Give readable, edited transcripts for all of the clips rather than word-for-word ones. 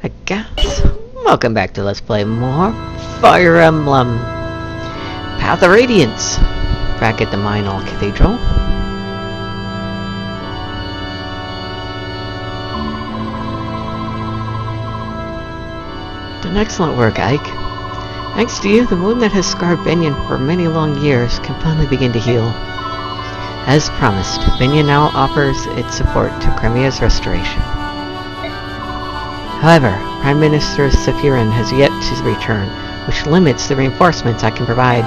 I guess. Welcome back to Let's Play more Fire Emblem. Path of Radiance. Back at the Minol Cathedral. Done excellent work, Ike. Thanks to you, the wound that has scarred Benyon for many long years can finally begin to heal. As promised, Benyon now offers its support to Crimea's restoration. However, Prime Minister Sephirin has yet to return, which limits the reinforcements I can provide.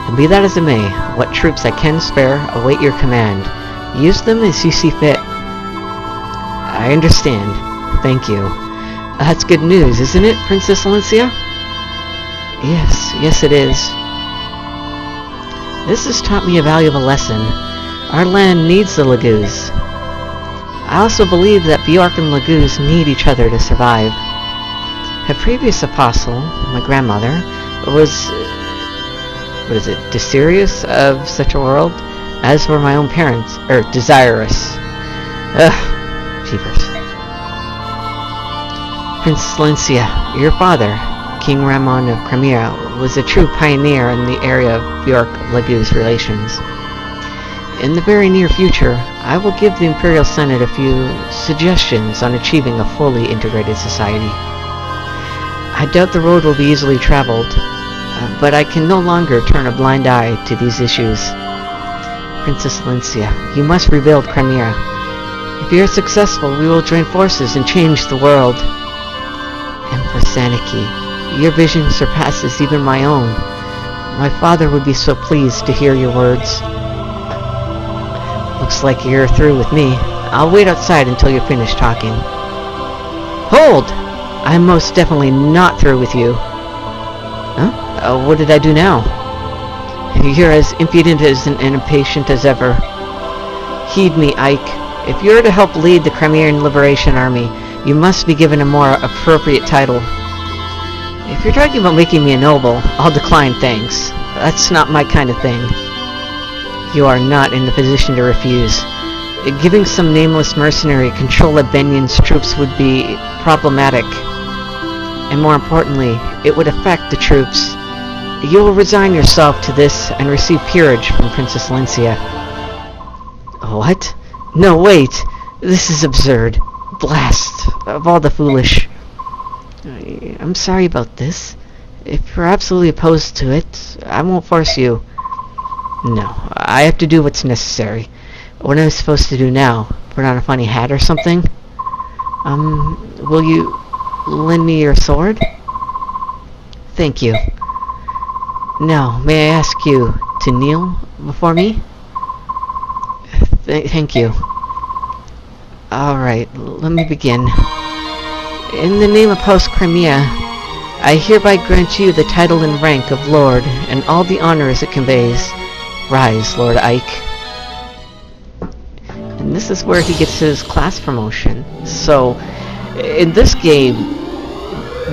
And be that as it may, what troops I can spare await your command. Use them as you see fit. I understand. Thank you. That's good news, isn't it, Princess Valencia? Yes it is. This has taught me a valuable lesson. Our land needs the Laguz. I also believe that Bjork and Laguz need each other to survive. A previous apostle, my grandmother, was, desirous of such a world, as were my own parents, desirous. Jeepers. Princess Valencia, your father, King Ramon of Crimea, was a true pioneer in the area of Bjork-Laguz relations. In the very near future, I will give the Imperial Senate a few suggestions on achieving a fully integrated society. I doubt the road will be easily traveled, but I can no longer turn a blind eye to these issues. Princess Valencia, you must rebuild Crimea. If you are successful, we will join forces and change the world. Empress Aniki, your vision surpasses even my own. My father would be so pleased to hear your words. Looks like you're through with me. I'll wait outside until you're finished talking. Hold! I'm most definitely not through with you. Huh? What did I do now? You're as impudent and impatient as ever. Heed me, Ike. If you're to help lead the Crimean Liberation Army, you must be given a more appropriate title. If you're talking about making me a noble, I'll decline thanks. That's not my kind of thing. You are not in the position to refuse. Giving some nameless mercenary control of Benyon's troops would be problematic. And more importantly, it would affect the troops. You will resign yourself to this and receive peerage from Princess Valencia. What? No, wait! This is absurd. Blast! Of all the foolish. I'm sorry about this. If you're absolutely opposed to it, I won't force you. No, I have to do what's necessary. What am I supposed to do now? Put on a funny hat or something? Will you lend me your sword? Thank you. Now, may I ask you to kneel before me? Thank you. Alright, let me begin. In the name of House Crimea, I hereby grant you the title and rank of Lord and all the honors it conveys. Rise, Lord Ike. And this is where he gets his class promotion. So, in this game,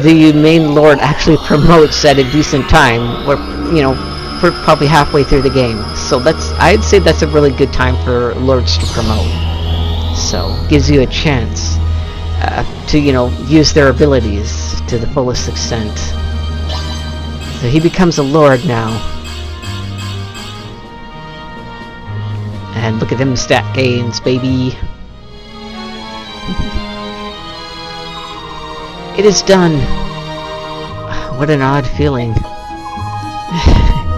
the main lord actually promotes at a decent time, or, probably halfway through the game. So I'd say that's a really good time for lords to promote. So, gives you a chance to, use their abilities to the fullest extent. So he becomes a lord now. And look at them stat gains, baby. It is done. What an odd feeling.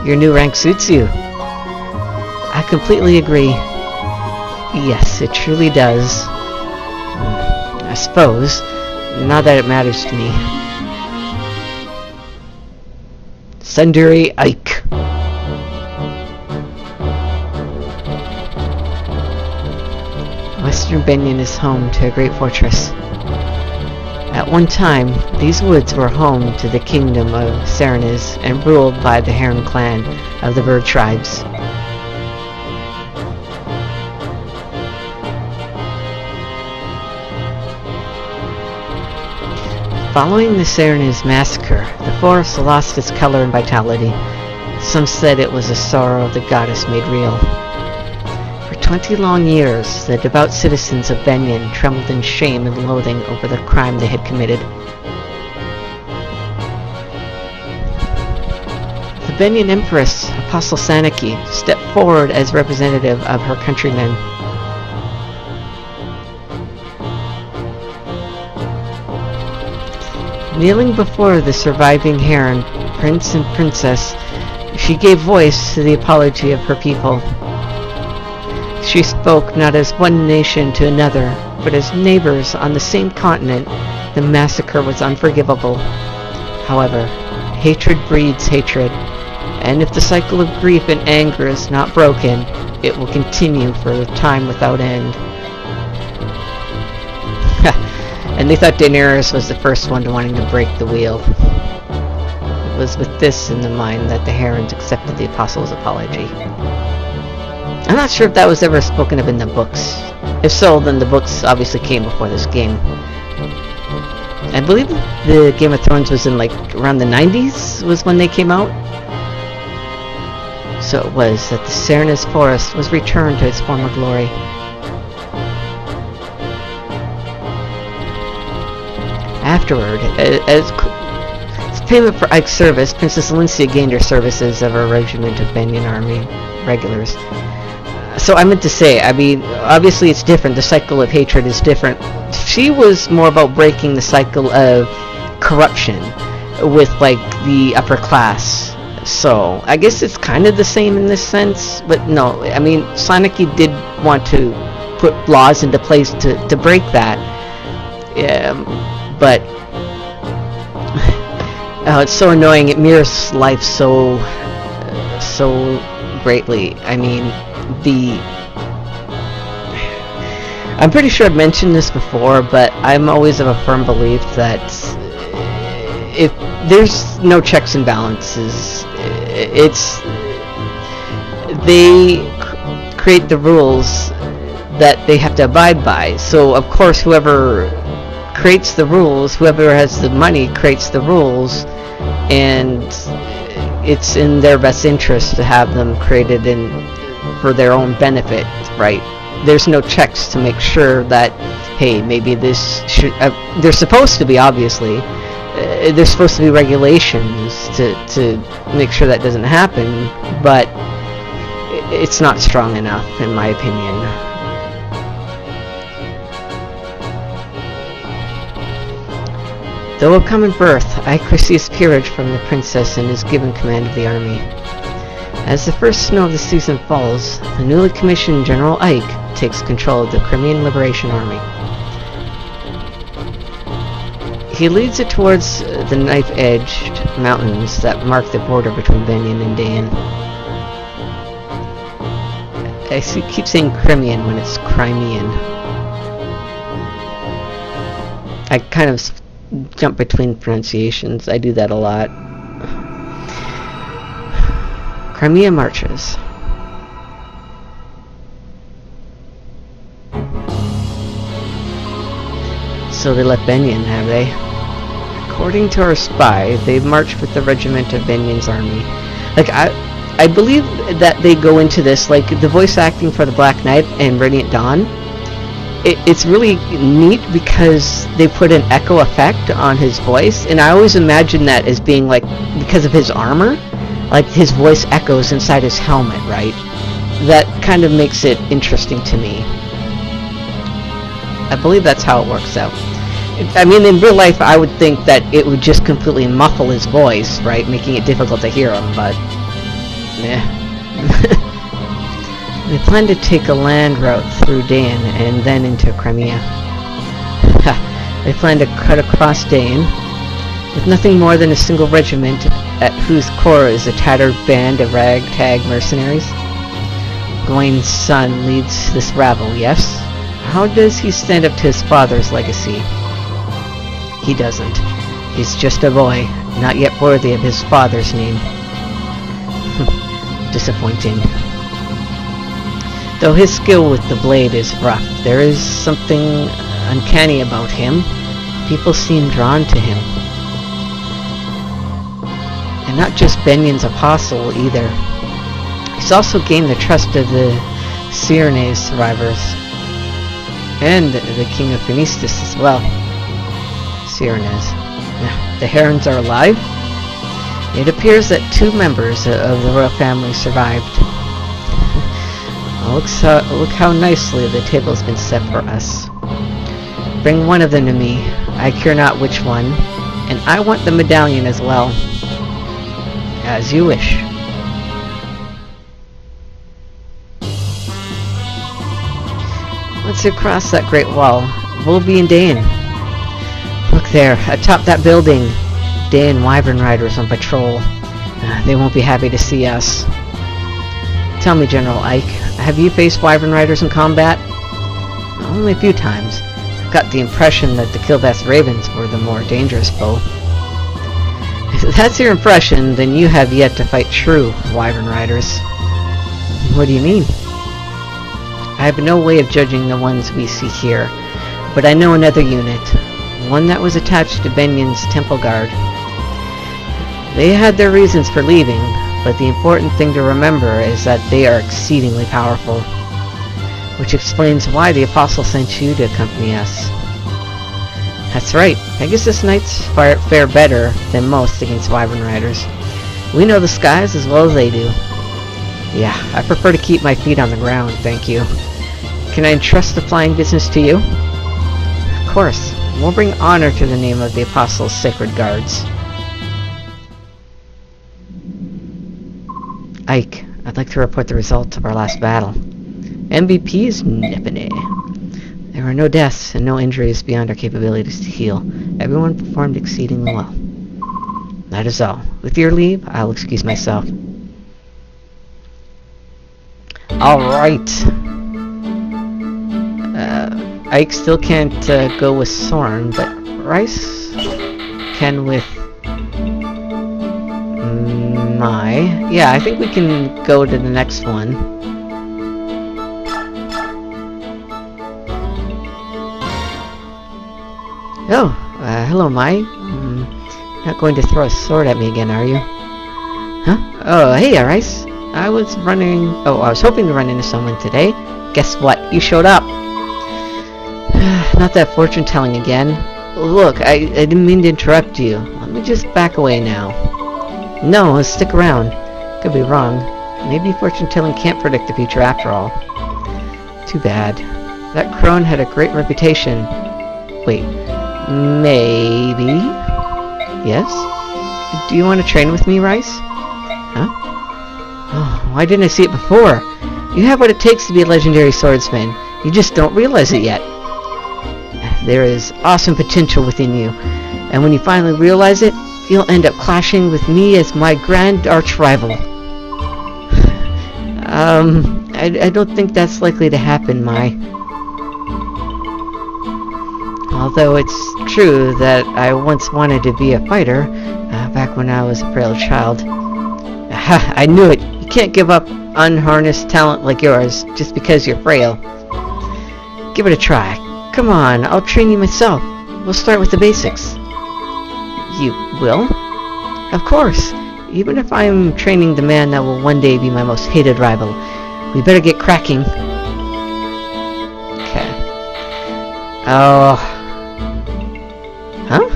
Your new rank suits you. I completely agree. Yes, it truly does. I suppose. Not that it matters to me. Sundari Ike. Western Benyon is home to a great fortress. At one time, these woods were home to the kingdom of Serenes and ruled by the Heron clan of the bird tribes. Following the Serenes massacre, the forest lost its color and vitality. Some said it was a sorrow the goddess made real. For 20 long years, the devout citizens of Benyon trembled in shame and loathing over the crime they had committed. The Benyon Empress, Apostle Sanaki, stepped forward as representative of her countrymen. Kneeling before the surviving Heron, Prince and Princess, she gave voice to the apology of her people. She spoke not as one nation to another, but as neighbors on the same continent. The massacre was unforgivable. However, hatred breeds hatred, and if the cycle of grief and anger is not broken, it will continue for a time without end. And they thought Daenerys was the first one to wanting to break the wheel. It was with this in the mind that the Herons accepted the Apostle's apology. I'm not sure if that was ever spoken of in the books. If so, then the books obviously came before this game. I believe the Game of Thrones was in like around the 90s was when they came out. So it was that the Serenus Forest was returned to its former glory. Afterward, as payment for Ike's service, Princess Alicia gained her services of her regiment of Benyon army regulars. So I meant to say, I mean, obviously it's different. The cycle of hatred is different. She was more about breaking the cycle of corruption with, like, the upper class. So I guess it's kind of the same in this sense. But no, I mean, Sanaki did want to put laws into place to break that. But it's so annoying. It mirrors life so greatly. I mean, I'm pretty sure I've mentioned this before, but I'm always of a firm belief that if there's no checks and balances, they create the rules that they have to abide by. So of course whoever creates the rules, whoever has the money creates the rules, and it's in their best interest to have them created for their own benefit, right? There's no checks to make sure that, hey, maybe this should... there's supposed to be, obviously. There's supposed to be regulations to make sure that doesn't happen, but it's not strong enough, in my opinion. Though of common birth, Ike receives peerage from the princess and is given command of the army. As the first snow of the season falls, the newly commissioned General Ike takes control of the Crimean Liberation Army. He leads it towards the knife-edged mountains that mark the border between Benyon and Dain. I keep saying Crimean when it's Crimean. I kind of jump between pronunciations. I do that a lot. Crimea marches. So they left Benyon, have they? According to our spy, they marched with the regiment of Benyon's army. Like, I believe that they go into this, like, the voice acting for the Black Knight and Radiant Dawn, it's really neat because they put an echo effect on his voice, and I always imagine that as being, like, because of his armor, like his voice echoes inside his helmet, right? That kind of makes it interesting to me. I believe that's how it works out. I mean, in real life, I would think that it would just completely muffle his voice, right? Making it difficult to hear him, but... yeah. They plan to take a land route through Dain and then into Crimea. They plan to cut across Dain with nothing more than a single regiment at whose core is a tattered band of ragtag mercenaries. Gawain's son leads this rabble, yes? How does he stand up to his father's legacy? He doesn't. He's just a boy, not yet worthy of his father's name. Disappointing. Though his skill with the blade is rough, there is something uncanny about him. People seem drawn to him. And not just Benyon's apostle either. He's also gained the trust of the Cyrene's survivors. And the King of Finistus as well. Cyrenes. The Herons are alive? It appears that 2 members of the royal family survived. Look how nicely the table has been set for us. Bring one of them to me. I care not which one. And I want the medallion as well. As you wish. Once you cross that great wall, we'll be in Dain. Look there, atop that building. Dain Wyvern Riders on patrol. They won't be happy to see us. Tell me, General Ike, have you faced Wyvern Riders in combat? Only a few times. I've got the impression that the Killvest Ravens were the more dangerous foe. If that's your impression, then you have yet to fight true Wyvern Riders. What do you mean? I have no way of judging the ones we see here, but I know another unit. One that was attached to Benion's temple guard. They had their reasons for leaving, but the important thing to remember is that they are exceedingly powerful. Which explains why the Apostle sent you to accompany us. That's right, Pegasus Knights fare better than most against Wyvern Riders. We know the skies as well as they do. Yeah, I prefer to keep my feet on the ground, thank you. Can I entrust the flying business to you? Of course. We'll bring honor to the name of the Apostle's sacred guards. Ike, I'd like to report the results of our last battle. MVP is Nepene. There were no deaths and no injuries beyond our capabilities to heal. Everyone performed exceedingly well. That is all. With your leave, I'll excuse myself. Alright. Ike still can't go with Sorn, but Rice can with Mai. Yeah, I think we can go to the next one. Oh, hello Mai. Not going to throw a sword at me again, are you? Huh? Oh, hey Rice. I was hoping to run into someone today. Guess what? You showed up. Not that fortune-telling again. Look, I didn't mean to interrupt you. Let me just back away now. No, stick around. Could be wrong. Maybe fortune-telling can't predict the future after all. Too bad. That crone had a great reputation. Wait, maybe? Yes? Do you want to train with me, Rice? Huh? Oh, why didn't I see it before? You have what it takes to be a legendary swordsman. You just don't realize it yet. There is awesome potential within you, and when you finally realize it, you'll end up clashing with me as my grand arch-rival. I don't think that's likely to happen, Mai. Although it's true that I once wanted to be a fighter, back when I was a frail child. Aha, I knew it! You can't give up unharnessed talent like yours just because you're frail. Give it a try. Come on, I'll train you myself. We'll start with the basics. You will? Of course. Even if I'm training the man that will one day be my most hated rival. We better get cracking. Okay. Oh. Huh?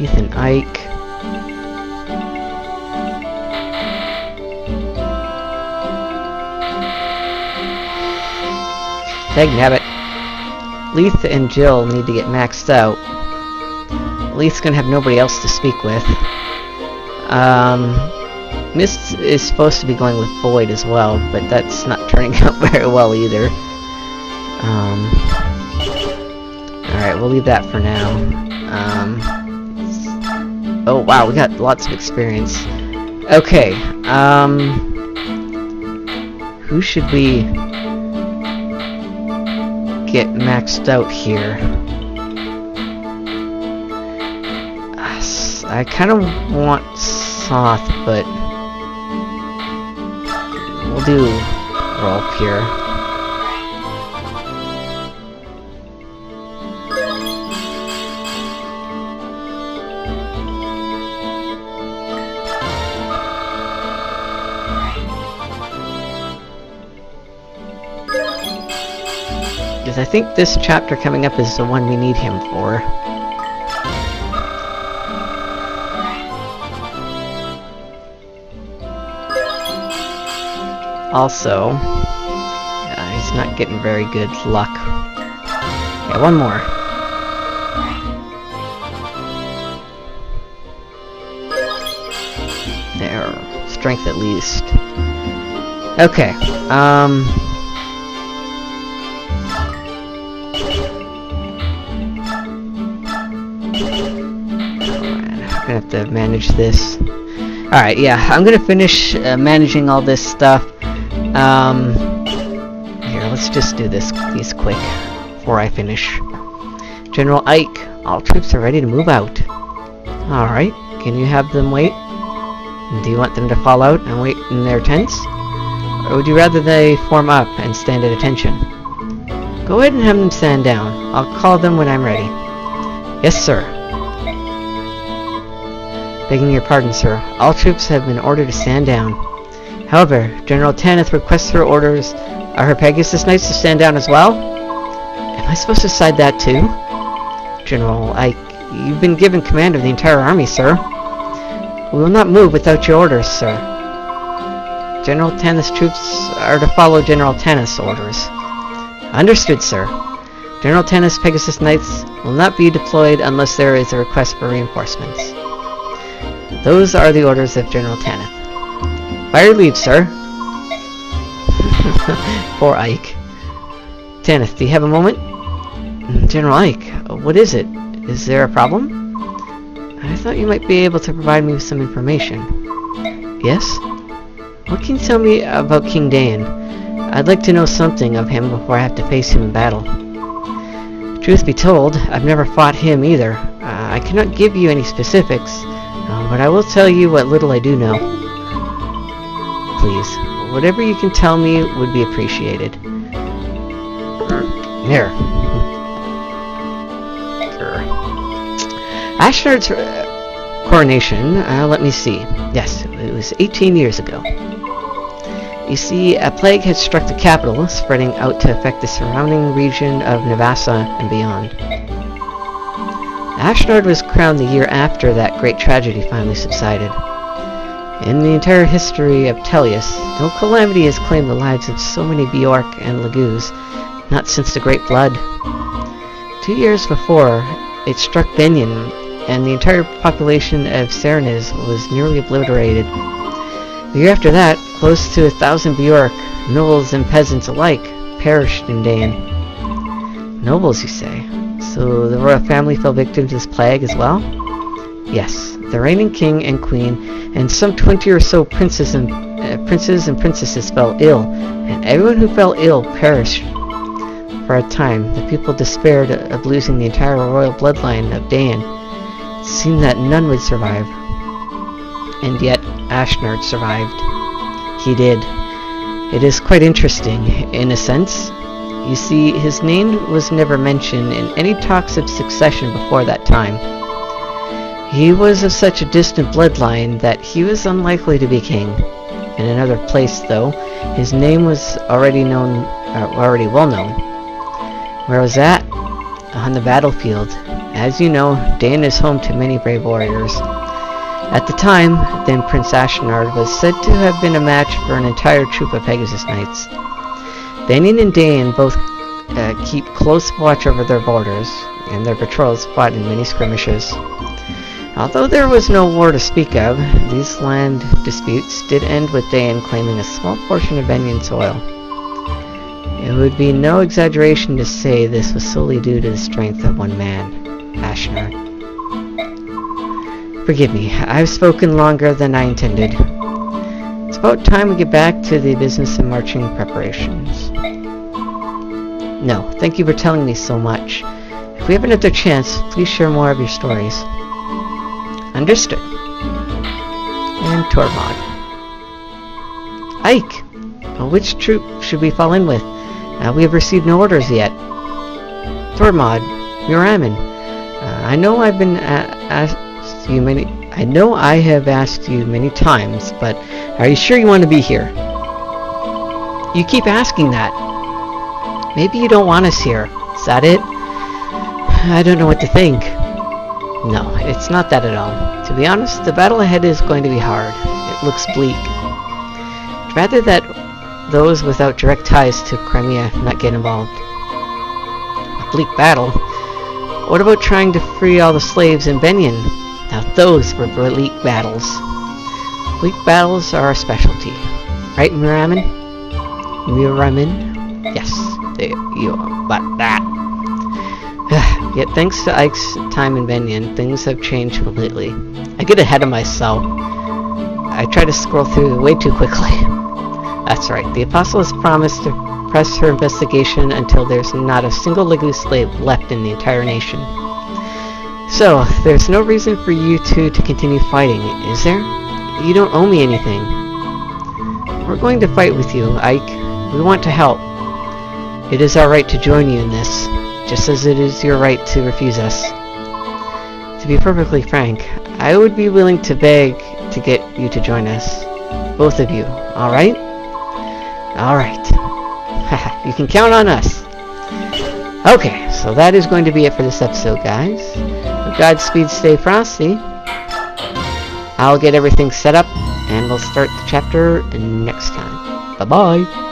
Ethan Ike. Dagnabbit. Leith and Jill need to get maxed out. Leith's gonna have nobody else to speak with. Mist is supposed to be going with Void as well, but that's not turning out very well either. Alright, we'll leave that for now. Oh wow, we got lots of experience. Okay, who should we get maxed out here? I kind of want Soth, but we'll do Rolf here. because I think this chapter coming up is the one we need him for. Also, he's not getting very good luck. Yeah, one more. There. Strength at least. Okay, alright, I'm gonna have to manage this. Alright, yeah, I'm gonna finish managing all this stuff. Here, let's just do these quick before I finish. General Ike, all troops are ready to move out. Alright, can you have them wait? Do you want them to fall out and wait in their tents? Or would you rather they form up and stand at attention? Go ahead and have them stand down. I'll call them when I'm ready. Yes, sir. Begging your pardon, sir. All troops have been ordered to stand down. However, General Tanith requests her orders. Are her Pegasus Knights to stand down as well? Am I supposed to decide that too? General, you've been given command of the entire army, sir. We will not move without your orders, sir. General Tanith's troops are to follow General Tanith's orders. Understood, sir. General Tanith's Pegasus Knights will not be deployed unless there is a request for reinforcements. Those are the orders of General Tanith. By your leave, sir. Poor Ike. Tanith, do you have a moment? General Ike, what is it? Is there a problem? I thought you might be able to provide me with some information. Yes? What can you tell me about King Dain? I'd like to know something of him before I have to face him in battle. Truth be told, I've never fought him either. I cannot give you any specifics, but I will tell you what little I do know. Please, whatever you can tell me would be appreciated. There. Ashnard's coronation, let me see. Yes, it was 18 years ago. You see, a plague had struck the capital, spreading out to affect the surrounding region of Navassa and beyond. Ashnard was crowned the year after that great tragedy finally subsided. In the entire history of Tellius, no calamity has claimed the lives of so many Bjork and Laguz, not since the Great Flood. 2 years before, it struck Benyon, and the entire population of Sereniz was nearly obliterated. The year after that, close to 1,000 Bjork, nobles and peasants alike, perished in Dain. Nobles, you say? So the royal family fell victim to this plague as well? Yes, the reigning king and queen, and some 20 or so princes and princesses fell ill, and everyone who fell ill perished. For a time, the people despaired of losing the entire royal bloodline of Dain. It seemed that none would survive. And yet, Ashnard survived. He did. It is quite interesting, in a sense. You see, his name was never mentioned in any talks of succession before that time. He was of such a distant bloodline that he was unlikely to be king. In another place, though, his name was already well known. Where was that? On the battlefield. As you know, Dain is home to many brave warriors. At the time, then Prince Ashnard was said to have been a match for an entire troop of Pegasus Knights. Benyon and Dain both keep close watch over their borders, and their patrols fought in many skirmishes. Although there was no war to speak of, these land disputes did end with Dain claiming a small portion of Benyon soil. It would be no exaggeration to say this was solely due to the strength of one man, Ashnard. Forgive me, I've spoken longer than I intended. It's about time we get back to the business of marching preparations. No, thank you for telling me so much. If we have another chance, please share more of your stories. Understood. And Tormod. Ike! Which troop should we fall in with? We have received no orders yet. Tormod, Muraman. I know I have asked you many times, but are you sure you want to be here? You keep asking that. Maybe you don't want us here. Is that it? I don't know what to think. No, it's not that at all. To be honest, the battle ahead is going to be hard. It looks bleak. I'd rather that those without direct ties to Crimea not get involved. A bleak battle? What about trying to free all the slaves in Benyon? Now those were bleak battles. Bleak battles are our specialty. Right, Miraman? Miraman? Yes, you about that. Yet thanks to Ike's time in Benyon, things have changed completely. I get ahead of myself. I try to scroll through way too quickly. That's right, the Apostle has promised to press her investigation until there's not a single Legoose slave left in the entire nation. So, there's no reason for you two to continue fighting, is there? You don't owe me anything. We're going to fight with you, Ike. We want to help. It is our right to join you in this, just as it is your right to refuse us. To be perfectly frank, I would be willing to beg to get you to join us. Both of you, alright? Alright. Haha, you can count on us. Okay, so that is going to be it for this episode, guys. Godspeed, stay frosty. I'll get everything set up, and we'll start the chapter next time. Bye-bye.